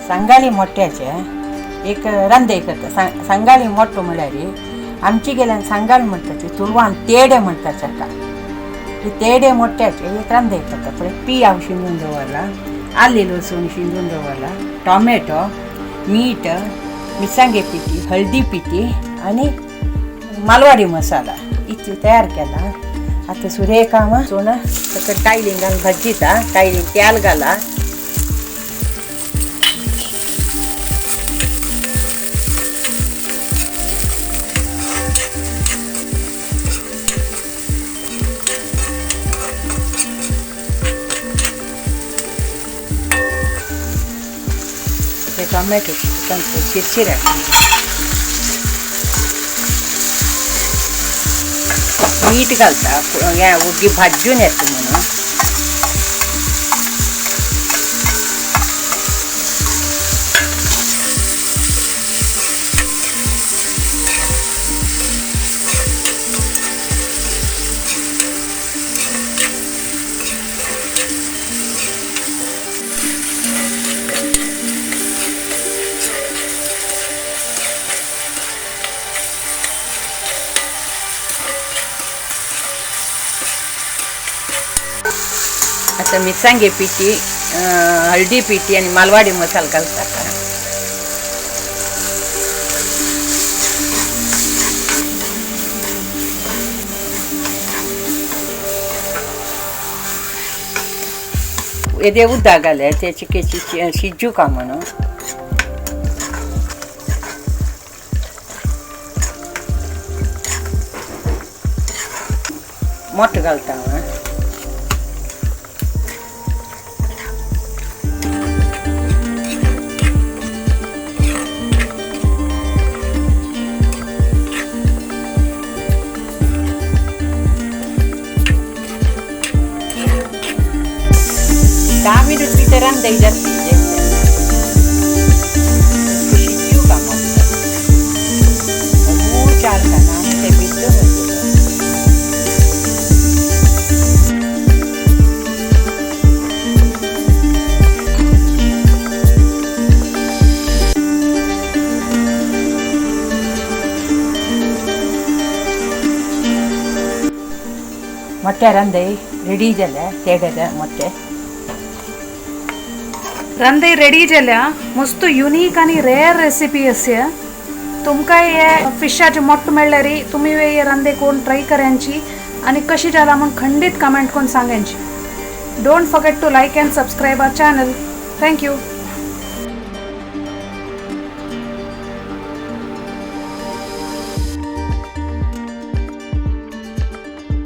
सांगाली मोठ्याचे एक रांदे करता सांगाली मोठो म्हळ्यार आमची गेल्यान सांगाल म्हणटाची तुरवान तेडे म्हणटा चक्का ही तेडे मोठ्याचे एक रांदे करता पळय पी हांव शिंदून दवरला आले लसूण शिंदून दवरला टॉमॅटो मीठ मिरसांगे पिठी हळदी पिठी आणि मालवाडी मसाला इतली तयार केला आता सुरेखा सोना सकट टायलिंग घालून भाजीता टायलिंग तेल घाला टोमॅटो चिरचिरा मीठ घालता या उगी भाजून येता म्हणून आता मिरसांगे पिठी हळदी पिठी आणि मालवाडी मसाला घालता येदे उद्दा घाले त्याची केची शिजू का म्हणून मोठ घालता David Twitteran dei Giardini. Shichu ka mossa. Muchar kanan te bitto ಮೊಟ್ಟೆ ರಂದೆ ರೆಡಿ ಜಲ್ಲ ತೆಗೆದ ಮೊಟ್ಟೆ रंदे रेडी जाल्या मस्त युनिक आणि रेअर रेसिपी असे तुमकां हे फिशाचे मोट्ट मेळ्ळ्यार तुमी हे रंदे कोण ट्राय करांची आणि कशी जाला म्हणून खंडीत कमेंट करून सांगांची. Don't forget to like and subscribe our channel. Thank you.